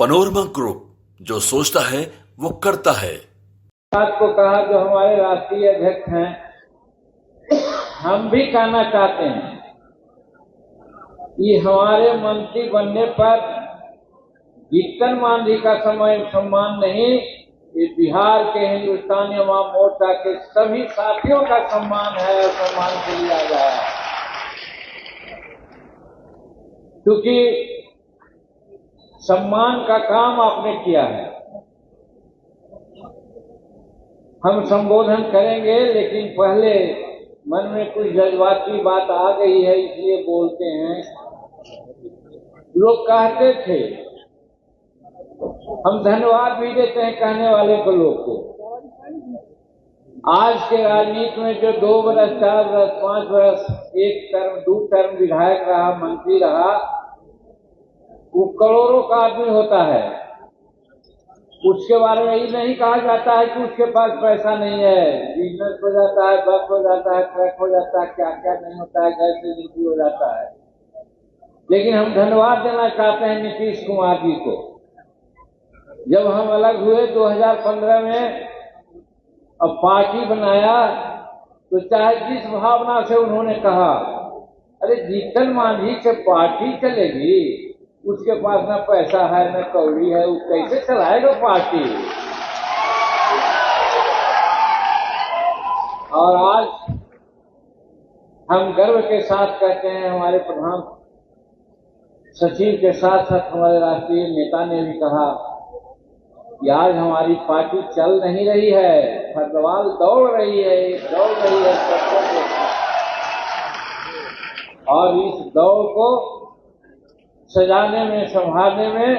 Panorama group, जो सोचता है वो करता है। बात को कहा जो हमारे राष्ट्रीय अध्यक्ष हैं, हम भी कहना चाहते हैं कि हमारे मंत्री बनने पर जीतन मांझी का सम्मान नहीं, ये बिहार के हिंदुस्तानी अवाम मोर्चा के सभी साथियों का सम्मान है और सम्मान के लिए आ गया है। क्योंकि सम्मान का काम आपने किया है। हम संबोधन करेंगे, लेकिन पहले मन में कुछ जज्बाती बात आ गई है, इसलिए बोलते हैं। लोग कहते थे, हम धन्यवाद भी देते हैं कहने वाले को, लोग को। आज के राजनीति में जो 2 बरस, 4 बरस, 5 बरस, 1 टर्म 2 टर्म विधायक रहा, मंत्री रहा, वो करोड़ों का आदमी होता है। उसके बारे में ये नहीं कहा जाता है कि उसके पास पैसा नहीं है, बिजनेस हो जाता है, बस हो जाता है, ट्रक हो जाता है, क्या क्या नहीं होता है, गैस एजेंसी हो जाता है। लेकिन हम धन्यवाद देना चाहते हैं नीतीश कुमार जी को। जब हम अलग हुए 2015 में, अब पार्टी बनाया, तो चाहे जिस भावना से उन्होंने कहा, अरे जीतन मांझी से पार्टी चलेगी, उसके पास ना पैसा है न कौड़ी है, वो कैसे चलाएगा पार्टी। और आज हम गर्व के साथ कहते हैं, हमारे प्रधान सचिव के साथ साथ हमारे राष्ट्रीय नेता ने भी कहा कि आज हमारी पार्टी चल नहीं रही है, फरदवाल दौड़ रही है सबको के साथ। और इस दौड़ को सजाने में, संभालने में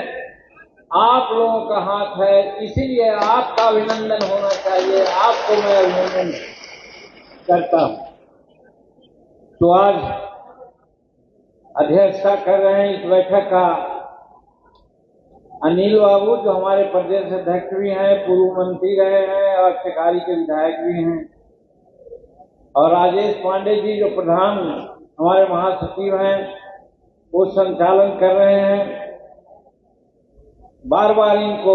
आप लोगों का हाथ है, इसीलिए आपका अभिनंदन होना चाहिए। आपको मैं अभिनंदन करता हूं। तो आज अध्यक्षता कर रहे हैं इस बैठक का अनिल बाबू, जो हमारे प्रदेश अध्यक्ष भी हैं, पूर्व मंत्री रहे हैं और टिकारी के विधायक भी हैं, और राजेश पांडे जी जो प्रधान हमारे महासचिव हैं, वो संचालन कर रहे हैं। बार बार इनको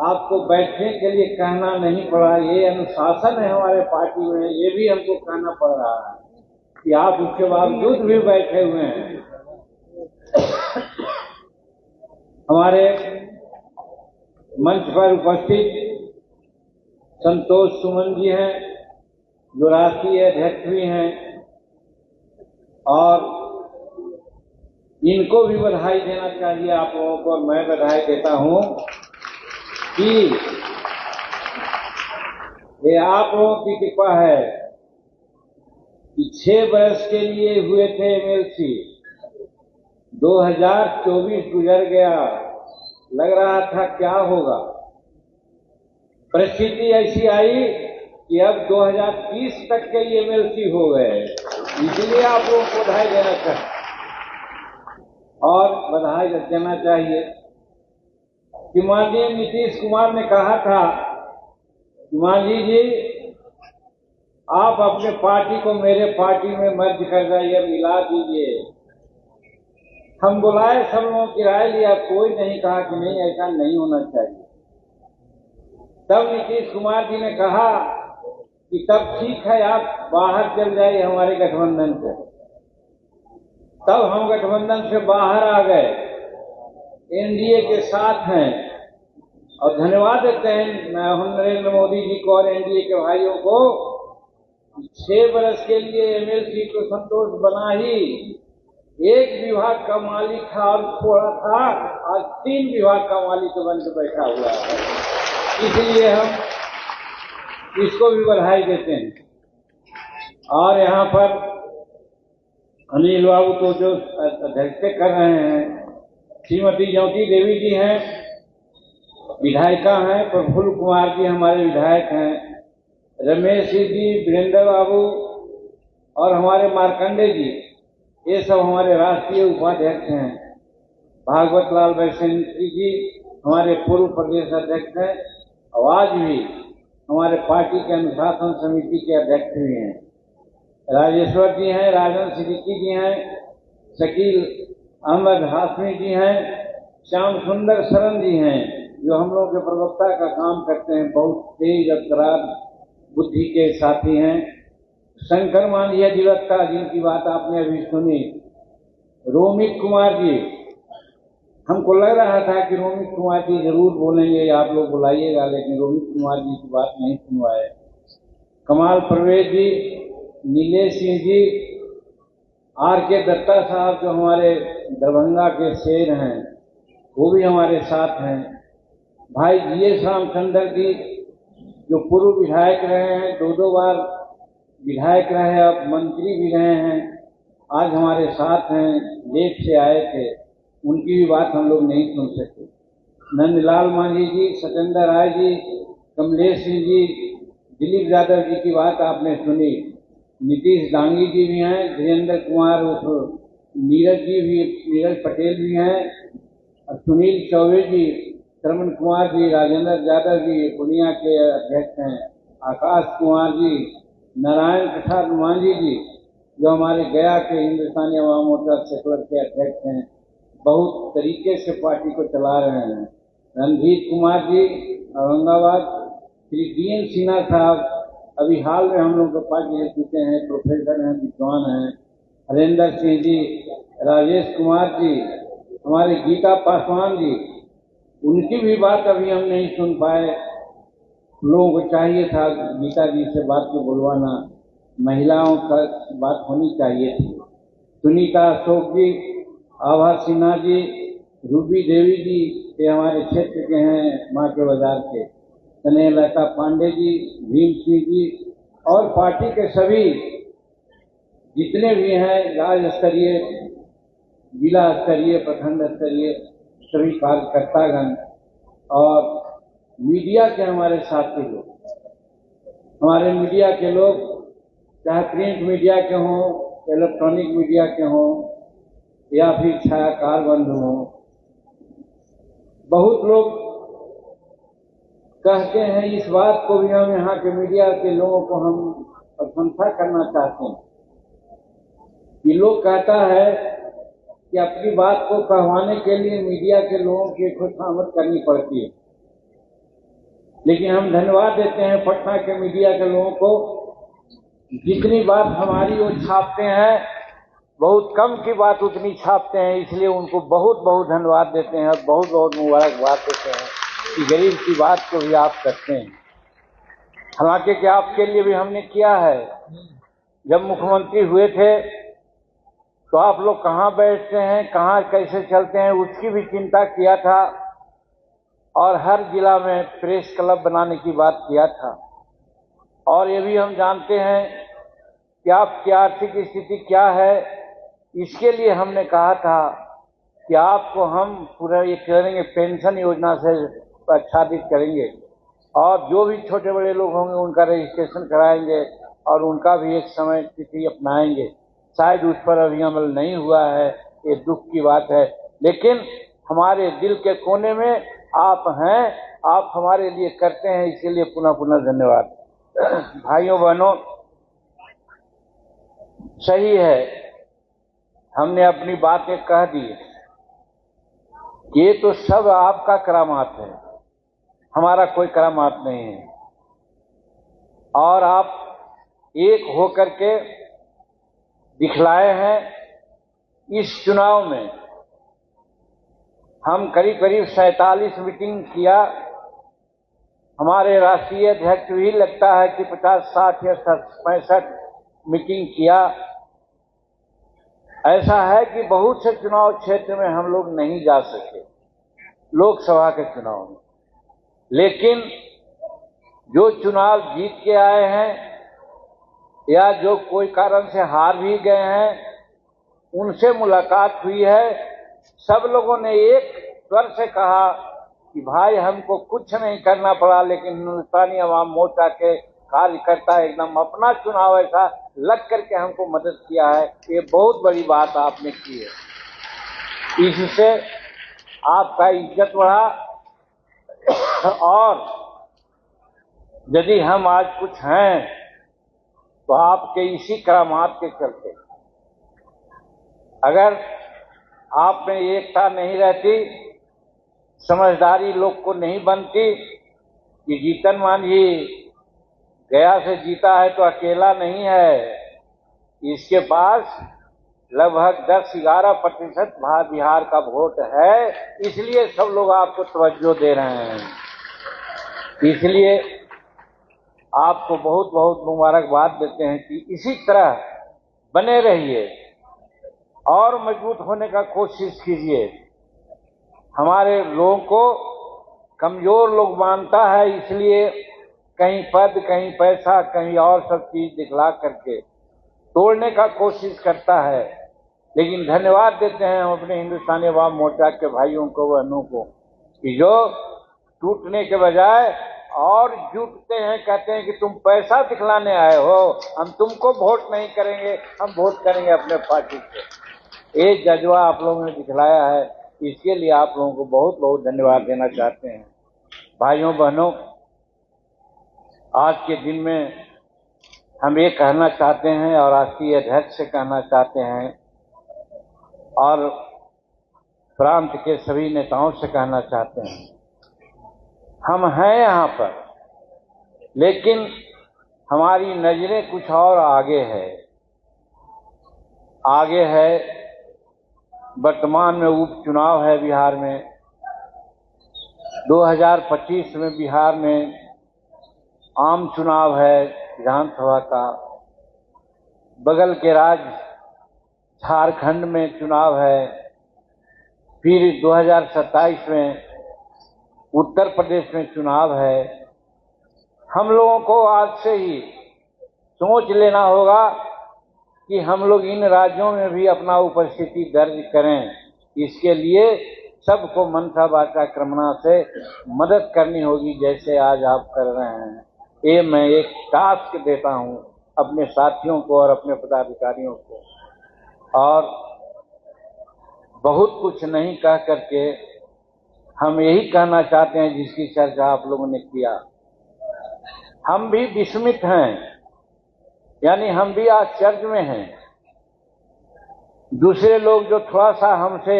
आपको बैठने के लिए कहना नहीं पड़ा, ये अनुशासन है हमारे पार्टी में, ये भी हमको कहना पड़ रहा है कि आप उसके बावजूद भी बैठे हुए हैं। हमारे मंच पर उपस्थित संतोष सुमन जी हैं, जो राष्ट्रीय अध्यक्ष भी हैं, और इनको भी बधाई देना चाहिए आप लोगों को। मैं बधाई देता हूं कि ये आप लोगों की कृपा है कि 6 बरस के लिए हुए थे एमएलसी, 2024 गुजर गया, लग रहा था क्या होगा। परिस्थिति ऐसी आई कि अब 2030 तक के एमएलसी हो गए, इसलिए आप लोगों को बधाई देना चाहिए। और बधाई देना चाहिए कि माननीय नीतीश कुमार ने कहा था कि मांझी जी, आप अपने पार्टी को मेरे पार्टी में मर्ज कर जाइए, मिला दीजिए। हम बुलाए, सब लोगों की राय लिया, कोई नहीं कहा कि नहीं, ऐसा नहीं होना चाहिए। तब नीतीश कुमार जी ने कहा कि तब ठीक है, आप बाहर चल जाइए हमारे गठबंधन से। तब हम गठबंधन से बाहर आ गए, एनडीए के साथ हैं, और धन्यवाद देते हैं हम नरेंद्र मोदी जी को और एनडीए के भाइयों को। 6 बरस के लिए एमएलसी को संतोष बना ही, 1 विभाग का मालिक था और थोड़ा था, आज 3 विभाग का मालिक बन के बैठा हुआ है। इसलिए हम इसको भी बधाई देते हैं। और यहाँ पर अनिल बाबू को जो अध्यक्षता कर रहे हैं, श्रीमती ज्योति देवी जी हैं, विधायिका हैं, प्रफुल्ल कुमार जी हमारे विधायक हैं, रमेश जी, वीरेंद्र बाबू और हमारे मार्कंडे जी, ये सब हमारे राष्ट्रीय उपाध्यक्ष हैं। भागवत लाल वैश्यंत्री जी हमारे पूर्व प्रदेश अध्यक्ष हैं, और आज भी हमारे पार्टी के अनुशासन समिति के अध्यक्ष भी हैं। राजेश्वर जी हैं, राजन सिद्दीकी जी हैं, शकील अहमद हाशमी जी हैं, श्याम सुंदर शरण जी हैं, जो हम लोग के प्रवक्ता का काम करते हैं, बहुत तेज रफ्तार बुद्धि के साथी हैं। शंकर मांझी अधिवक्ता, जिनकी बात आपने अभी सुनी। रोमित कुमार जी, हमको लग रहा था कि रोमित कुमार जी जरूर बोलेंगे, आप लोग बुलाइएगा, लेकिन रोमित कुमार जी की बात नहीं सुनवाए। कमाल परवेज जी, नीलेश सिंह जी, आर के दत्ता साहब, जो हमारे दरभंगा के शेर हैं, वो भी हमारे साथ हैं। भाई जीएस रामचंद्र जी, जो पूर्व विधायक रहे हैं, दो बार विधायक रहे, अब मंत्री भी रहे हैं, आज हमारे साथ हैं, लेट से आए थे, उनकी भी बात हम लोग नहीं सुन सके। नंदलाल मांझी जी, सत्येंद्र राय जी, कमलेश सिंह जी, दिलीप यादव जी की बात आपने सुनी। नीतीश डांगी जी भी हैं, धीरेन्द्र कुमार उर्फ नीरज जी भी, नीरज पटेल भी हैं, और सुनील चौबे जी, श्रवण कुमार जी, राजेंद्र यादव जी पूर्णिया के अध्यक्ष हैं, आकाश कुमार जी, नारायण प्रसाद मांझी जी, जो हमारे गया के हिंदुस्तानी अवाम मोर्चा सेकुलर के अध्यक्ष हैं, बहुत तरीके से पार्टी को चला रहे हैं। रणधीर कुमार जी औरंगाबाद, श्री DN सिन्हा साहब अभी हाल में हम लोग को पार्टी से जीते हैं, प्रोफेसर हैं, विद्वान हैं। हरेंद्र सिंह जी, राजेश कुमार जी, हमारे गीता पासवान जी, उनकी भी बात अभी हम नहीं सुन पाए। लोगों को चाहिए था गीता जी से बात को बुलवाना, महिलाओं का बात होनी चाहिए थी। सुनीता अशोक जी, आभा सिन्हा जी, रूबी देवी जी, ये हमारे क्षेत्र के हैं, माँ के बाजार के। स्नेहलता पांडे जी, भीम सिंह जी, और पार्टी के सभी जितने भी हैं, राज्य स्तरीय, जिला स्तरीय, प्रखंड स्तरीय सभी कार्यकर्तागण, और मीडिया के हमारे साथी लोग, हमारे मीडिया के लोग, चाहे प्रिंट मीडिया के हों, इलेक्ट्रॉनिक मीडिया के हों, या फिर छायाकार बंधु हों, बहुत लोग कहते हैं, इस बात को भी हम यहाँ के मीडिया के लोगों को हम प्रशंसा करना चाहते हैं कि लोग कहता है कि अपनी बात को कहवाने के लिए मीडिया के लोगों की खुशामद करनी पड़ती है, लेकिन हम धन्यवाद देते हैं पटना के मीडिया के लोगों को, जितनी बात हमारी वो छापते हैं, बहुत कम की बात उतनी छापते हैं, इसलिए उनको बहुत बहुत धन्यवाद देते हैं और बहुत बहुत मुबारकबाद देते हैं कि गरीब की बात को भी आप करते हैं। हालांकि कि आपके लिए भी हमने किया है। जब मुख्यमंत्री हुए थे तो आप लोग कहाँ बैठते हैं, कहाँ कैसे चलते हैं, उसकी भी चिंता किया था, और हर जिला में प्रेस क्लब बनाने की बात किया था। और ये भी हम जानते हैं कि आपकी आर्थिक स्थिति क्या है, इसके लिए हमने कहा था कि आपको हम पूरा ये करेंगे, पेंशन योजना से आच्छादित करेंगे, और जो भी छोटे बड़े लोग होंगे उनका रजिस्ट्रेशन कराएंगे और उनका भी एक समय तिथि अपनाएंगे। शायद उस पर अभी अमल नहीं हुआ है, ये दुख की बात है, लेकिन हमारे दिल के कोने में आप हैं, आप हमारे लिए करते हैं, इसके लिए पुनः पुनः धन्यवाद। भाइयों बहनों, सही है, हमने अपनी बातें कह दी, ये तो सब आपका करामात है, हमारा कोई करामात नहीं है, और आप एक होकर के दिखलाए हैं। इस चुनाव में हम करीब करीब 47 मीटिंग किया, हमारे राष्ट्रीय अध्यक्ष भी लगता है कि 50, 60 या 65 मीटिंग किया। ऐसा है कि बहुत से चुनाव क्षेत्र में हम लोग नहीं जा सके, लोकसभा के चुनाव में, लेकिन जो चुनाव जीत के आए हैं या जो कोई कारण से हार भी गए हैं, उनसे मुलाकात हुई है। सब लोगों ने एक स्वर से कहा कि भाई हमको कुछ नहीं करना पड़ा, लेकिन हिंदुस्तानी अवाम मोर्चा के कार्यकर्ता एकदम अपना चुनाव ऐसा लग करके हमको मदद किया है। ये बहुत बड़ी बात आपने की है, इससे आपका इज्जत बढ़ा, और यदि हम आज कुछ हैं तो आपके इसी करामात के चलते। अगर आप में एकता नहीं रहती समझदारी लोग को नहीं बनती कि जीतन मांझी गया से जीता है तो अकेला नहीं है, इसके पास लगभग 10-11% बिहार का वोट है, इसलिए सब लोग आपको तवज्जो दे रहे हैं। इसलिए आपको बहुत बहुत मुबारकबाद देते हैं कि इसी तरह बने रहिए और मजबूत होने का कोशिश कीजिए। हमारे लोगों को कमजोर लोग मानता है, इसलिए कहीं पद, कहीं पैसा, कहीं और सब चीज दिखला करके तोड़ने का कोशिश करता है। लेकिन धन्यवाद देते हैं हम अपने हिंदुस्तानी अवाम मोर्चा के भाइयों को, बहनों को, कि जो टूटने के बजाय और जुटते हैं, कहते हैं कि तुम पैसा दिखलाने आए हो, हम तुमको वोट नहीं करेंगे, हम वोट करेंगे अपने पार्टी को। ये जज्बा आप लोगों ने दिखलाया है, इसके लिए आप लोगों को बहुत बहुत धन्यवाद देना चाहते हैं। भाइयों बहनों, आज के दिन में हम ये कहना चाहते हैं और राष्ट्रीय अध्यक्ष से कहना चाहते हैं और प्रांत के सभी नेताओं से कहना चाहते हैं, हम हैं यहाँ पर, लेकिन हमारी नजरें कुछ और आगे है। आगे है, वर्तमान में उपचुनाव है बिहार में। 2025 में बिहार में आम चुनाव है विधानसभा का। बगल के राज्य झारखंड में चुनाव है। फिर 2027 में उत्तर प्रदेश में चुनाव है। हम लोगों को आज से ही सोच लेना होगा कि हम लोग इन राज्यों में भी अपना उपस्थिति दर्ज करें। इसके लिए सबको मनसा वाचा क्रमणा से मदद करनी होगी, जैसे आज आप कर रहे हैं। ये मैं एक टास्क देता हूं अपने साथियों को और अपने पदाधिकारियों को, और बहुत कुछ नहीं कह करके हम यही कहना चाहते हैं जिसकी चर्चा आप लोगों ने किया। हम भी विस्मित हैं, यानी हम भी आश्चर्य में हैं। दूसरे लोग जो थोड़ा सा हमसे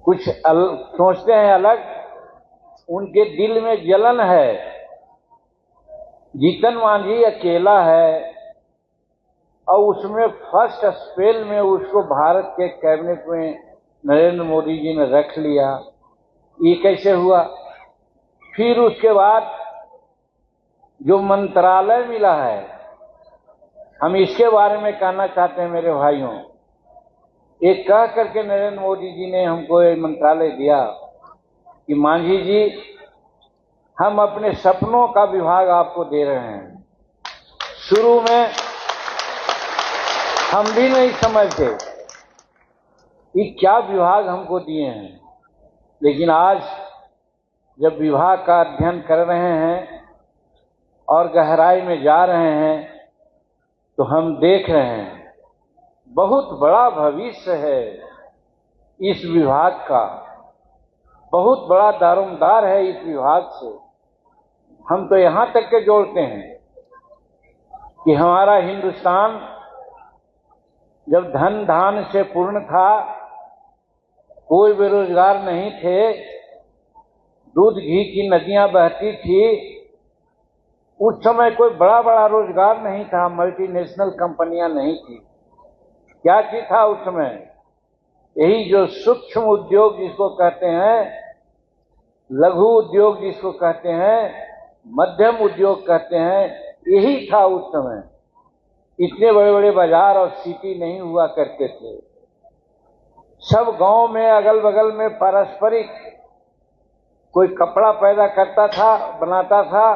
कुछ सोचते हैं अलग, उनके दिल में जलन है। जीतन मांझी अकेला है और उसमें फर्स्ट स्पेल में उसको भारत के कैबिनेट में नरेंद्र मोदी जी ने रख लिया। ये कैसे हुआ? फिर उसके बाद जो मंत्रालय मिला है, हम इसके बारे में कहना चाहते हैं मेरे भाइयों। एक कह करके नरेंद्र मोदी जी ने हमको ये मंत्रालय दिया कि मांझी जी, हम अपने सपनों का विभाग आपको दे रहे हैं। शुरू में हम भी नहीं समझते कि क्या विभाग हमको दिए हैं, लेकिन आज जब विभाग का अध्ययन कर रहे हैं और गहराई में जा रहे हैं तो हम देख रहे हैं बहुत बड़ा भविष्य है इस विभाग का, बहुत बड़ा दारोमदार है इस विभाग से। हम तो यहां तक के जोड़ते हैं कि हमारा हिंदुस्तान जब धन धान से पूर्ण था, कोई बेरोजगार नहीं थे, दूध घी की नदियां बहती थी, उस समय कोई बड़ा बड़ा रोजगार नहीं था, मल्टीनेशनल कंपनियां नहीं थी। क्या चीज था उस समय? यही जो सूक्ष्म उद्योग जिसको कहते हैं, लघु उद्योग जिसको कहते हैं, मध्यम उद्योग कहते हैं, यही था उस समय। इतने बड़े बड़े बाजार और सिटी नहीं हुआ करते थे। सब गांव में अगल बगल में पारस्परिक कोई कपड़ा पैदा करता था, बनाता था,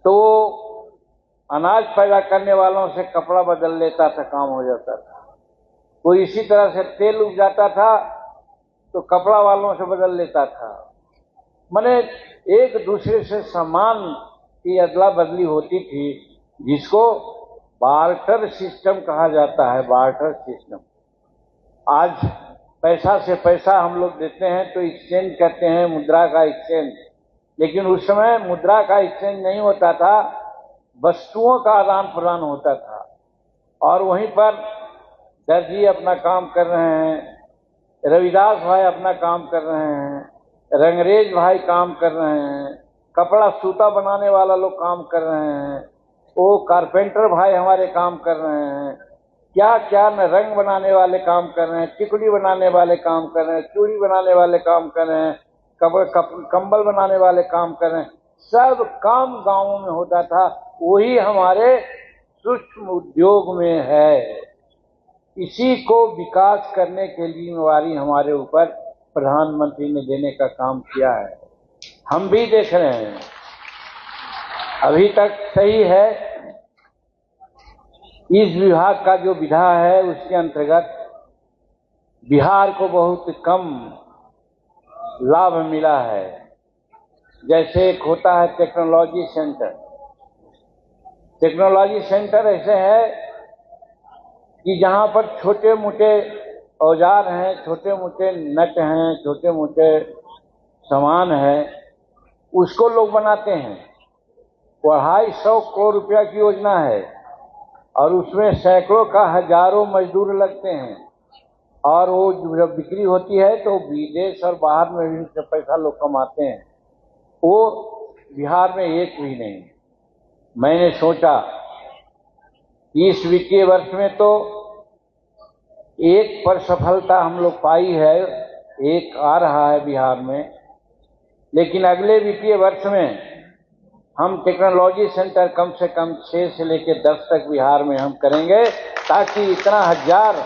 तो अनाज पैदा करने वालों से कपड़ा बदल लेता था, काम हो जाता था। कोई इसी तरह से तेल उपजाता था तो कपड़ा वालों से बदल लेता था। माने एक दूसरे से सामान की अदला बदली होती थी, जिसको बार्टर सिस्टम कहा जाता है। Barter system. आज पैसा से पैसा हम लोग देते हैं तो एक्सचेंज करते हैं, मुद्रा का एक्सचेंज। लेकिन उस समय मुद्रा का एक्सचेंज नहीं होता था, वस्तुओं का आदान प्रदान होता था। और वहीं पर दर्जी अपना काम कर रहे हैं, रविदास भाई अपना काम कर रहे हैं, रंगरेज भाई काम कर रहे हैं, कपड़ा सूता बनाने वाला लोग काम कर रहे हैं, वो कारपेंटर भाई हमारे काम कर रहे हैं, क्या क्या न रंग बनाने वाले काम कर रहे हैं, टिकड़ी बनाने वाले काम कर रहे हैं, चूड़ी बनाने वाले काम कर रहे हैं, कंबल बनाने वाले काम कर रहे हैं। सब काम गांवों में होता था, वही हमारे सूक्ष्म उद्योग में है। इसी को विकास करने के लिए जिम्मेवारी हमारे ऊपर प्रधानमंत्री ने देने का काम किया है। हम भी देख रहे हैं, अभी तक सही है। इस विभाग का जो विधा है उसके अंतर्गत बिहार को बहुत कम लाभ मिला है। जैसे एक होता है टेक्नोलॉजी सेंटर। टेक्नोलॉजी सेंटर ऐसे है कि जहां पर छोटे मोटे औजार हैं, छोटे मोटे नट हैं, छोटे मोटे सामान है, उसको लोग बनाते हैं। 250 करोड़ रुपया की योजना है और उसमें सैकड़ों का हजारों मजदूर लगते हैं और वो जब बिक्री होती है तो विदेश और बाहर में भी उससे पैसा लोग कमाते हैं। वो बिहार में एक भी नहीं। मैंने सोचा इस वित्तीय वर्ष में तो एक पर सफलता हम लोग पाई है, एक आ रहा है बिहार में, लेकिन अगले वित्तीय वर्ष में हम टेक्नोलॉजी सेंटर कम से कम 6 से लेकर 10 तक बिहार में हम करेंगे, ताकि इतना हजार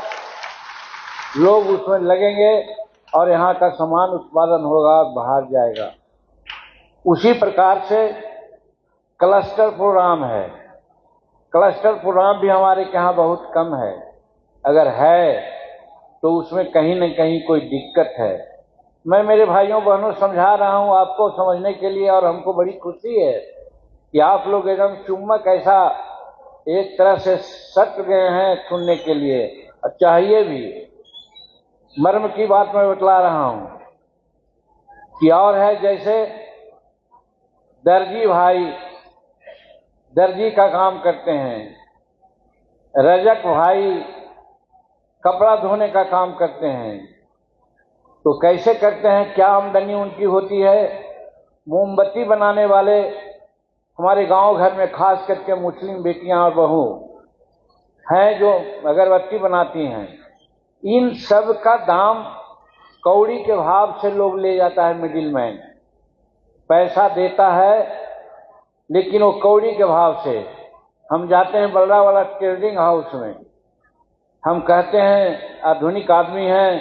लोग उसमें लगेंगे और यहाँ का सामान उत्पादन होगा और बाहर जाएगा। उसी प्रकार से क्लस्टर प्रोग्राम है। क्लस्टर प्रोग्राम भी हमारे यहाँ बहुत कम है, अगर है तो उसमें कहीं न कहीं कोई दिक्कत है। मैं मेरे भाइयों बहनों समझा रहा हूँ आपको समझने के लिए, और हमको बड़ी खुशी है कि आप लोग एकदम चुम्बक ऐसा एक तरह से सट गए हैं सुनने के लिए, और चाहिए भी। मर्म की बात मैं बतला रहा हूँ कि और है, जैसे दर्जी भाई दर्जी का काम करते हैं, रजक भाई कपड़ा धोने का काम करते हैं। तो कैसे करते हैं, क्या आमदनी उनकी होती है? मोमबत्ती बनाने वाले हमारे गांव घर में खास करके मुस्लिम बेटियां और बहू हैं जो अगरबत्ती बनाती हैं। इन सब का दाम कौड़ी के भाव से लोग ले जाता है, मिडिल मैन पैसा देता है, लेकिन वो कौड़ी के भाव से। हम जाते हैं बलरा वाला टेलरिंग हाउस में, हम कहते हैं आधुनिक आदमी हैं,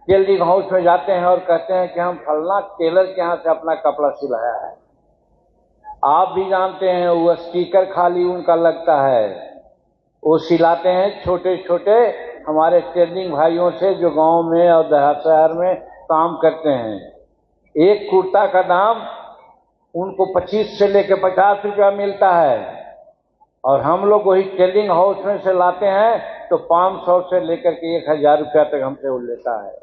टेलरिंग हाउस में जाते हैं और कहते हैं कि हम फलना टेलर के यहाँ से अपना कपड़ा सिलाया है। आप भी जानते हैं वो स्टिकर खाली उनका लगता है, वो सिलाते हैं छोटे छोटे हमारे टेलरिंग भाइयों से जो गांव में और देहात शहर में काम करते हैं। एक कुर्ता का दाम उनको 25 से लेकर 50 रुपया मिलता है, और हम लोग वही टेलरिंग हाउस में से लाते हैं तो 500 से लेकर के 1000 रुपया तक हमसे वो लेता है।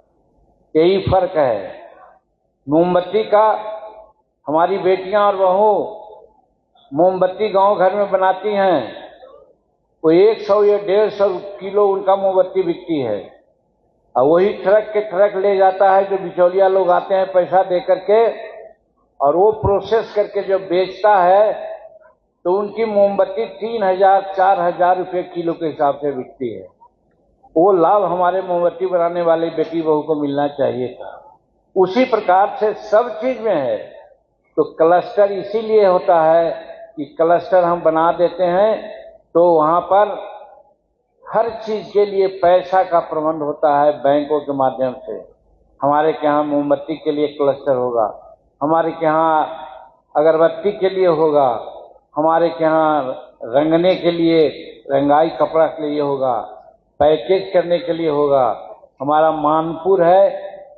यही फर्क है। मोमबत्ती का हमारी बेटियां और बहू मोमबत्ती गांव घर में बनाती हैं, वो 100 या 150 किलो उनका मोमबत्ती बिकती है, और वही ट्रक के ट्रक ले जाता है जो बिचौलिया लोग आते हैं पैसा दे करके, और वो प्रोसेस करके जब बेचता है तो उनकी मोमबत्ती 3000-4000 रुपये किलो के हिसाब से बिकती है। वो लाभ हमारे मोमबत्ती बनाने वाले बेटी बहू को मिलना चाहिए था। उसी प्रकार से सब चीज में है। तो क्लस्टर इसीलिए होता है कि क्लस्टर हम बना देते हैं तो वहां पर हर चीज के लिए पैसा का प्रबंध होता है बैंकों के माध्यम से। हमारे यहाँ मोमबत्ती के लिए क्लस्टर होगा, हमारे यहाँ अगरबत्ती के लिए होगा, हमारे यहाँ रंगने के लिए रंगाई कपड़ा के लिए होगा, पैकेज करने के लिए होगा। हमारा मानपुर है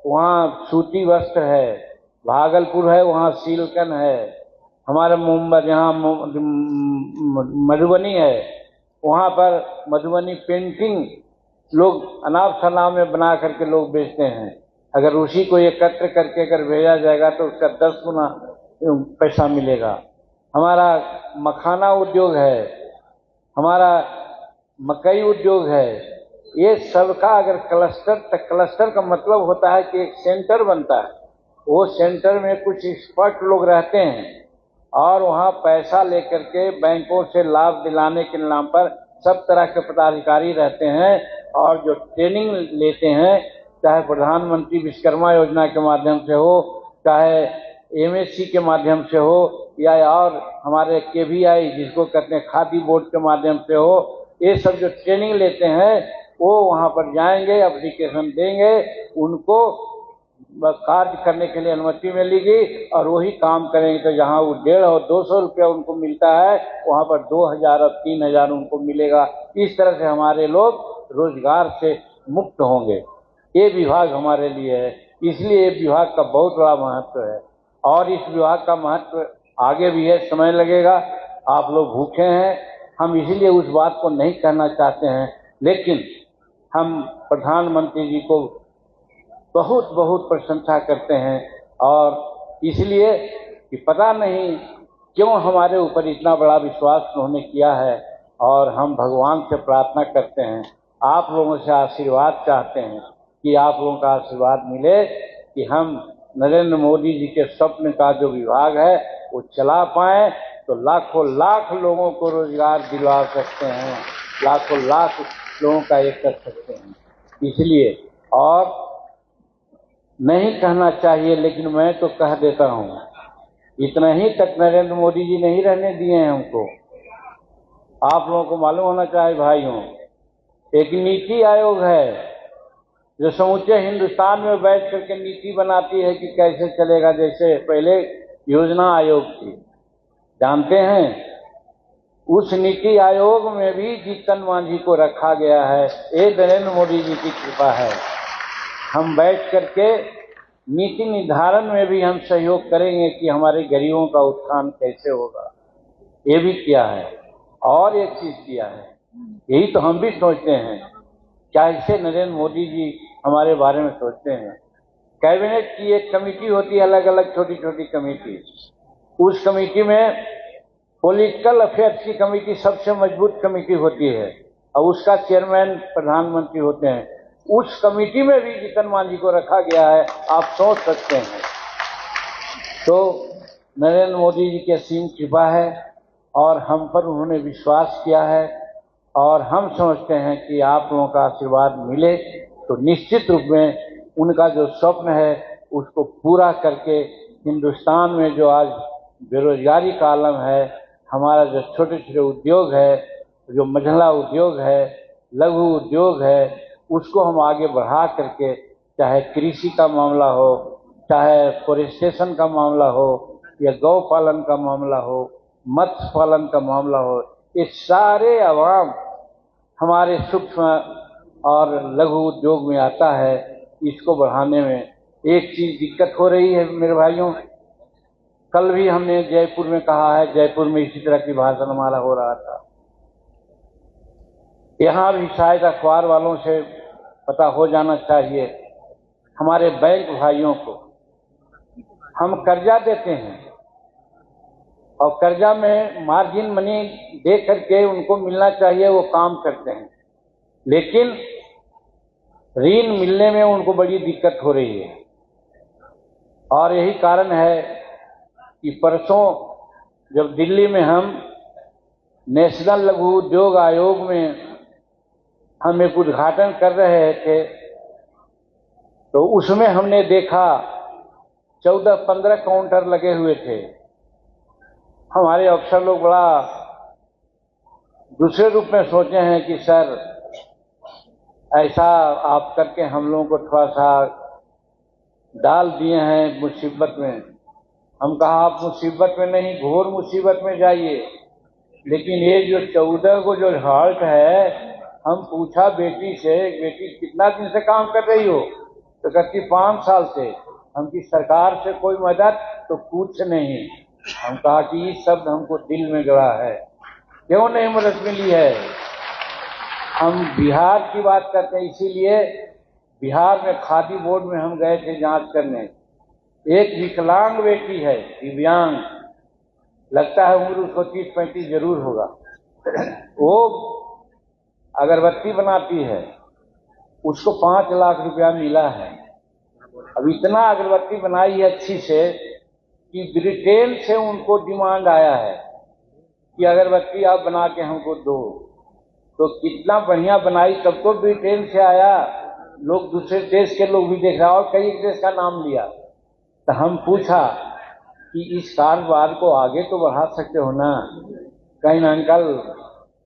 वहाँ सूती वस्त्र है, भागलपुर है वहाँ सिल्कन है, हमारे मुंबई यहाँ मधुबनी है वहाँ पर मधुबनी पेंटिंग लोग अनाप शनाप में बना करके लोग बेचते हैं। अगर उसी को एकत्र करके अगर भेजा जाएगा तो उसका 10 गुना पैसा मिलेगा। हमारा मखाना उद्योग है, हमारा मकई उद्योग है, ये सबका अगर क्लस्टर का मतलब होता है कि एक सेंटर बनता है, वो सेंटर में कुछ एक्सपर्ट लोग रहते हैं और वहाँ पैसा लेकर के बैंकों से लाभ दिलाने के नाम पर सब तरह के पदाधिकारी रहते हैं और जो ट्रेनिंग लेते हैं, चाहे प्रधानमंत्री विश्वकर्मा योजना के माध्यम से हो, चाहे एमएससी के माध्यम से हो, या और हमारे केवीआई जिसको कहते हैं खादी बोर्ड के माध्यम से हो, ये सब जो ट्रेनिंग लेते हैं वो वहाँ पर जाएंगे, एप्लीकेशन देंगे, उनको कार्य करने के लिए अनुमति मिलेगी और वही काम करेंगे। तो जहाँ वो 150 और 200 रुपया उनको मिलता है, वहाँ पर 2000 और 3000 उनको मिलेगा। इस तरह से हमारे लोग रोजगार से मुक्त होंगे। ये विभाग हमारे लिए है, इसलिए ये विभाग का बहुत बड़ा महत्व है और इस विभाग का महत्व आगे भी है, समय लगेगा। आप लोग भूखे हैं, हम इसीलिए उस बात को नहीं कहना चाहते हैं, लेकिन हम प्रधानमंत्री जी को बहुत बहुत प्रशंसा करते हैं और इसलिए कि पता नहीं क्यों हमारे ऊपर इतना बड़ा विश्वास उन्होंने किया है और हम भगवान से प्रार्थना करते हैं, आप लोगों से आशीर्वाद चाहते हैं कि आप लोगों का आशीर्वाद मिले कि हम नरेंद्र मोदी जी के स्वप्न का जो विभाग है वो चला पाएं, तो लाखों लाख लोगों को रोजगार दिलवा सकते हैं, लाखों लाख लोगों का एक कर सकते हैं। इसलिए और नहीं कहना चाहिए, लेकिन मैं तो कह देता हूँ, इतना ही तक नरेंद्र मोदी जी नहीं रहने दिए हैं हमको। आप लोगों को मालूम होना चाहिए भाइयों, एक नीति आयोग है जो समूचे हिंदुस्तान में बैठ करके नीति बनाती है कि कैसे चलेगा। जैसे पहले योजना आयोग थी, जानते हैं, उस नीति आयोग में भी जीतन मांझी को रखा गया है। ये नरेंद्र मोदी जी की कृपा है। हम बैठ करके नीति निर्धारण में भी हम सहयोग करेंगे कि हमारे गरीबों का उत्थान कैसे होगा, ये भी किया है। और एक चीज किया है, यही तो हम भी सोचते हैं, कैसे नरेंद्र मोदी जी हमारे बारे में सोचते हैं। कैबिनेट की एक कमेटी होती है, अलग अलग छोटी छोटी कमेटी, उस कमेटी में पॉलिटिकल अफेयर्स की कमेटी सबसे मजबूत कमेटी होती है और उसका चेयरमैन प्रधानमंत्री होते हैं। उस कमेटी में भी जीतन मांझी को रखा गया है, आप सोच सकते हैं। तो नरेंद्र मोदी जी की असीम कृपा है और हम पर उन्होंने विश्वास किया है और हम समझते हैं कि आप लोगों का आशीर्वाद मिले तो निश्चित रूप में उनका जो स्वप्न है उसको पूरा करके हिंदुस्तान में जो आज बेरोजगारी का आलम है, हमारा जो छोटे छोटे उद्योग है, जो महिला उद्योग है, लघु उद्योग है, उसको हम आगे बढ़ा करके, चाहे कृषि का मामला हो, चाहे फॉरेस्टेशन का मामला हो, या गौ पालन का मामला हो, मत्स्य पालन का मामला हो, ये सारे आवाम हमारे सूक्ष्म और लघु उद्योग में आता है। इसको बढ़ाने में एक चीज दिक्कत हो रही है मेरे भाइयों, कल भी हमने जयपुर में कहा है, जयपुर में इसी तरह की भाषण हमारा हो रहा था। यहाँ भी शायद अखबार वालों से पता हो जाना चाहिए, हमारे बैंक भाइयों को हम कर्जा देते हैं और कर्जा में मार्जिन मनी दे करके उनको मिलना चाहिए, वो काम करते हैं, लेकिन ऋण मिलने में उनको बड़ी दिक्कत हो रही है। और यही कारण है कि परसों जब दिल्ली में हम नेशनल लघु उद्योग आयोग में हम एक उद्घाटन कर रहे थे, तो उसमें हमने देखा 14-15 काउंटर लगे हुए थे। हमारे अफसर लोग बड़ा दूसरे रूप में सोचे हैं कि सर ऐसा आप करके हम लोगों को थोड़ा सा डाल दिए हैं मुसीबत में। हम कहा आप मुसीबत में नहीं, घोर मुसीबत में जाइए। लेकिन ये जो 14 को जो हाल्ट है, हम पूछा बेटी से, बेटी कितना दिन से काम कर रही हो, तो कहती 5 साल से। हम की सरकार से कोई मदद, तो कुछ नहीं। हम कहा कि ये शब्द हमको दिल में गड़ा है, क्यों नहीं मदद मिली है। हम बिहार की बात करते हैं, इसीलिए बिहार में खादी बोर्ड में हम गए थे जांच करने। एक विकलांग बेटी है, दिव्यांग, लगता है उम्र उसको 30-35 जरूर होगा। वो अगरबत्ती बनाती है उसको 5 लाख रुपया मिला है। अब इतना अगरबत्ती बनाई है अच्छी से कि ब्रिटेन से उनको डिमांड आया है कि अगरबत्ती आप बना के हमको दो। तो कितना बढ़िया बनाई, तब तो ब्रिटेन से आया, लोग दूसरे देश के लोग भी देख रहे और कई देश का नाम लिया। तो हम पूछा कि इस कारोबार को आगे तो बढ़ा सकते हो ना। कहीं अंकल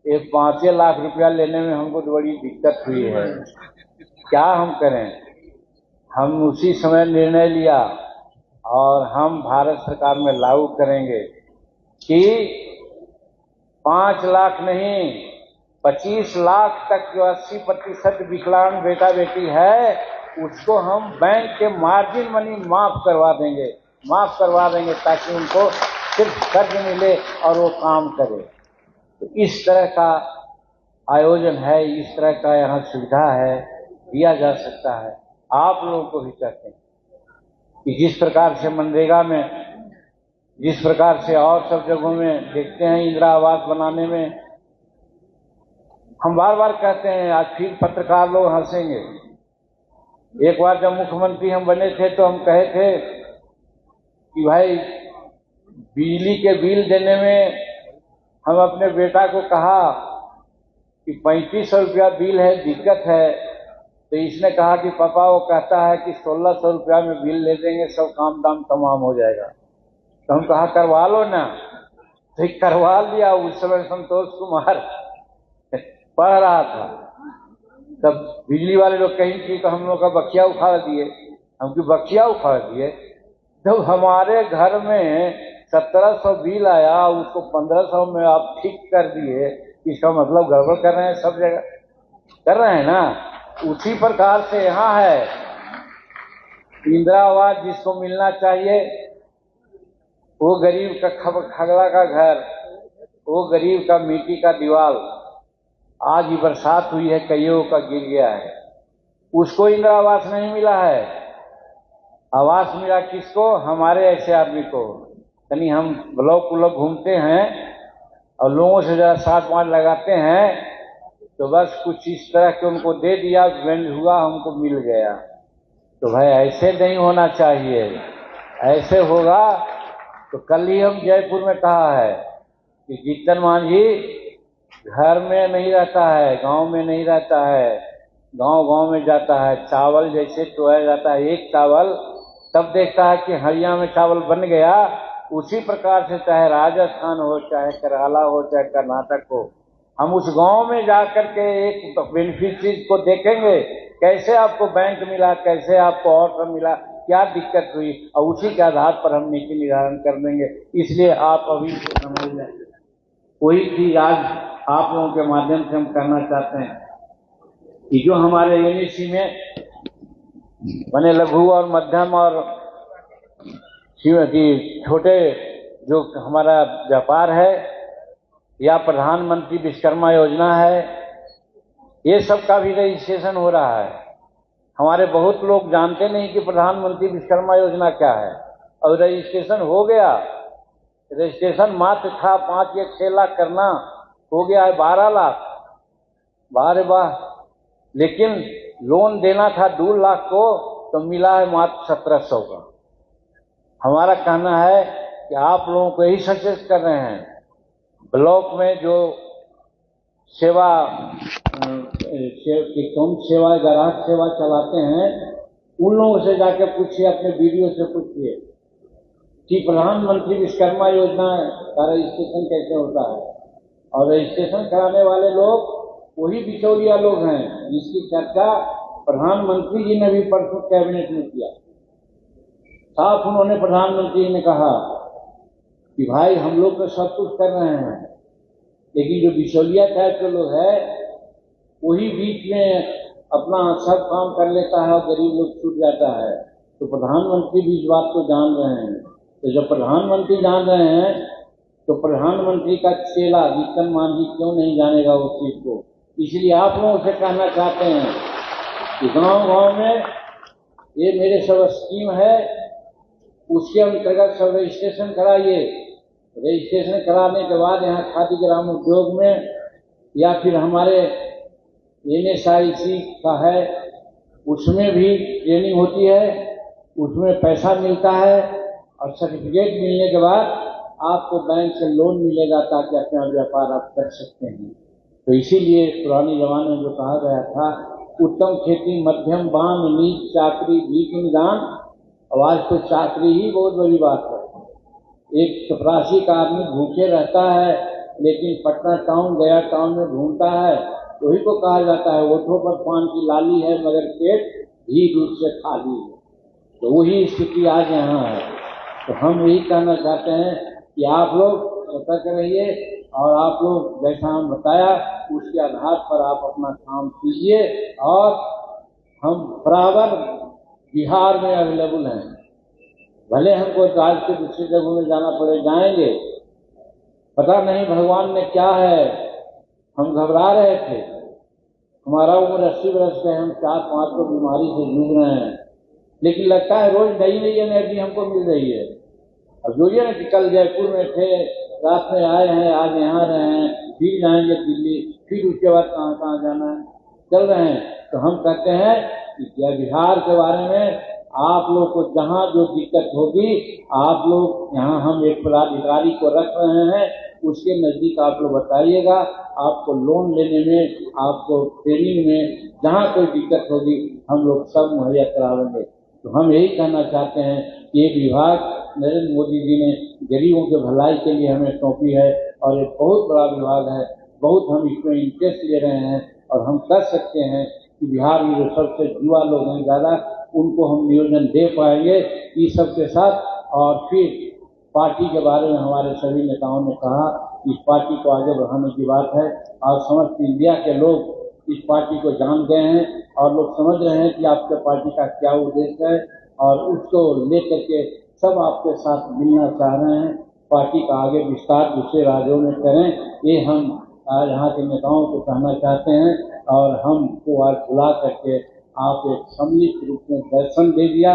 ये 5 लाख रुपया लेने में हमको तो बड़ी दिक्कत हुई है, क्या हम करें। हम उसी समय निर्णय लिया और हम भारत सरकार में लागू करेंगे कि 5 लाख नहीं 25 लाख तक जो 80% विकलांग बेटा बेटी है उसको हम बैंक के मार्जिन मनी माफ करवा देंगे ताकि उनको सिर्फ कर्ज मिले और वो काम करे। तो इस तरह का आयोजन है, इस तरह का यहाँ सुविधा है, दिया जा सकता है। आप लोगों को भी कहते हैं कि जिस प्रकार से मनरेगा में, जिस प्रकार से और सब जगहों में देखते हैं इंदिरा आवास बनाने में, हम बार बार कहते हैं, आज फिर पत्रकार लोग हंसेंगे। एक बार जब मुख्यमंत्री हम बने थे तो हम कहे थे कि भाई बिजली के बिल देने में हम अपने बेटा को कहा कि 3500 रुपया बिल है, दिक्कत है। तो इसने कहा कि पापा वो कहता है कि 1600 रुपया में बिल ले देंगे, सब काम दाम तमाम हो जाएगा। तो हम कहा करवा लो ना, तो करवा लिया। उस समय संतोष कुमार पढ़ रहा था, तब बिजली वाले लोग कहीं की तो हम लोग का बखिया उखाड़ दिए। हम की बखिया उखाड़ दिए, जब हमारे घर में 1700 बिल आया, उसको 1500 में आप ठीक कर दिए, इसका मतलब गड़बड़ कर रहे हैं, सब जगह कर रहे हैं ना। उसी प्रकार से यहाँ है, इंदिरा आवास जिसको मिलना चाहिए, वो गरीब का खगड़ा का घर, वो गरीब का मिट्टी का दीवार, आज ही बरसात हुई है, कईयों का गिर गया है, उसको इंदिरा आवास नहीं मिला है। आवास मिला किसको? हमारे ऐसे आदमी को। यानी हम ब्लॉक उलॉक घूमते हैं और लोगों से जरा 7-5 लगाते हैं, तो बस कुछ इस तरह के उनको दे दिया, वेंड हुआ, हमको मिल गया। तो भाई ऐसे नहीं होना चाहिए। ऐसे होगा तो कल ही हम जयपुर में कहा है कि जीतन मांझी घर में नहीं रहता है, गांव में नहीं रहता है, गांव में जाता है। चावल जैसे टोया जाता है एक चावल, तब देखता है कि हरियाणा में चावल बन गया। उसी प्रकार से चाहे राजस्थान हो, चाहे केरला हो, चाहे कर्नाटक हो, हम उस गांव में जाकर के एक बेनिफिशियरी को देखेंगे, कैसे आपको बैंक मिला, कैसे आपको और सब मिला, क्या दिक्कत हुई, और उसी के आधार पर हम नीति निर्धारण कर देंगे। इसलिए आप अभी समझ लें, कोई चीज आज आप लोगों के माध्यम से हम करना चाहते हैं कि जो हमारे एनईसी में बने लघु और मध्यम और छोटे जो हमारा व्यापार है, या प्रधानमंत्री विश्वकर्मा योजना है, ये सब का भी रजिस्ट्रेशन हो रहा है। हमारे बहुत लोग जानते नहीं कि प्रधानमंत्री विश्वकर्मा योजना क्या है, और रजिस्ट्रेशन हो गया। रजिस्ट्रेशन मात्र था 5 या 6 लाख करना, हो गया है 12 लाख। वाह। लेकिन लोन देना था 2 लाख को, तो मिला है मात्र 1700 का। हमारा कहना है कि आप लोगों को यही सचेत कर रहे हैं, ब्लॉक में जो सेवा कौन सेवा, ग्राहक सेवा चलाते हैं, उन लोगों से जाकर पूछिए, अपने वीडियो से पूछिए कि प्रधानमंत्री विश्वकर्मा योजना का रजिस्ट्रेशन कैसे होता है। और रजिस्ट्रेशन कराने वाले लोग वही बिचौलिया लोग हैं जिसकी चर्चा प्रधानमंत्री जी ने भी परसों कैबिनेट में किया। साफ उन्होंने, प्रधानमंत्री ने कहा कि भाई हम लोग तो सब कुछ कर रहे हैं, लेकिन जो बिचौलिया टाइप के लोग है वही बीच में अपना सब काम कर लेता है और गरीब लोग छूट जाता है। तो प्रधानमंत्री भी इस बात को जान रहे हैं। तो जब प्रधानमंत्री जान रहे हैं तो प्रधानमंत्री का चेला जीतन मांझी क्यों नहीं जानेगा उस चीज को। इसलिए आप लोगों से कहना चाहते हैं कि गांव में ये मेरे सब स्कीम है, उसके अंतर्गत सब रजिस्ट्रेशन कराइए। रजिस्ट्रेशन कराने के बाद यहाँ खादी ग्राम उद्योग में या फिर हमारे NSIC का है, उसमें भी ट्रेनिंग होती है, उसमें पैसा मिलता है और सर्टिफिकेट मिलने के बाद आपको बैंक से लोन मिलेगा ताकि अपना व्यापार आप कर सकते हैं। तो इसीलिए पुराने जमाने में जो कहा गया था, उत्तम खेती मध्यम बान नीच चाकरी भीख निदान, अब आज तो चाकरी ही बहुत बड़ी बात है। एक चपरासी का आदमी भूखे रहता है लेकिन पटना टाउन गया टाउन में घूमता है, तो वही को कहा जाता है ओठों पर पान की लाली है मगर पेट घी दूध से खाली है। तो वही स्थिति आज यहाँ है। तो हम यही कहना चाहते हैं कि आप लोग सतर्क रहिए और आप लोग जैसा हम बताया उसके आधार पर आप अपना काम कीजिए। और हम बराबर बिहार में अवेलेबल हैं, भले हमको राज्य के दूसरी जगहों में जाना पड़े जाएंगे, पता नहीं भगवान ने क्या है। हम घबरा रहे थे, हमारा उम्र 80 वर्ष का है, हम 4-5 तो बीमारी से जूझ रहे हैं, लेकिन लगता है रोज नई नई एनर्जी हमको मिल रही है। अब जोइए ना कि कल जयपुर में थे, रात में आए हैं, आज यहाँ रहे हैं, फिर जाएंगे दिल्ली, फिर उसके बाद कहाँ कहाँ जाना है, चल रहे हैं। तो हम कहते हैं कि बिहार के बारे में आप लोग को जहाँ जो दिक्कत होगी, आप लोग यहाँ हम एक पदाधिकारी को रख रहे हैं, उसके नजदीक आप लोग बताइएगा। आपको लोन लेने में, आपको ट्रेनिंग में जहाँ कोई दिक्कत होगी हम लोग सब मुहैया करावेंगे। तो हम यही कहना चाहते हैं कि ये विभाग नरेंद्र मोदी जी ने गरीबों के भलाई के लिए हमें सौंपी है और ये बहुत बड़ा विभाग है, बहुत हम इसमें इंटरेस्ट ले रहे हैं और हम कर सकते हैं कि बिहार में जो सबसे युवा लोग हैं ज़्यादा, उनको हम नियोजन दे पाएंगे इस सब के साथ। और फिर पार्टी के बारे में हमारे सभी नेताओं ने कहा इस पार्टी को आगे बढ़ाने की बात है और समस्त इंडिया के लोग इस पार्टी को जान गए हैं और लोग समझ रहे हैं कि आपके पार्टी का क्या उद्देश्य है और उसको लेकर के सब आपके साथ मिलना चाह रहे हैं। पार्टी का आगे विस्तार दूसरे राज्यों में करें, ये हम आज यहाँ के नेताओं को कहना चाहते हैं। और हमको आज बुला करके आप एक सम्मिलित रूप में दर्शन दे दिया,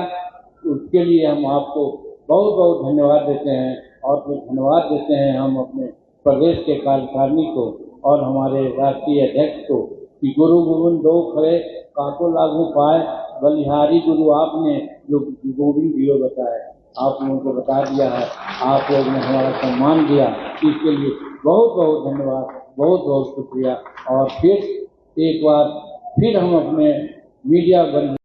उसके लिए हम आपको बहुत बहुत धन्यवाद देते हैं। और फिर धन्यवाद देते हैं हम अपने प्रदेश के कार्यकारिणी को और हमारे राष्ट्रीय अध्यक्ष को कि गुरु गोविंद दो खड़े काको लागू पाए, बलिहारी गुरु आपने जो गोविंद दियो बताए, आप लोगों को बता दिया है, आप लोगों ने हमारा सम्मान दिया, इसके लिए बहुत बहुत धन्यवाद, बहुत बहुत शुक्रिया। और फिर एक बार फिर हम अपने मीडिया बंद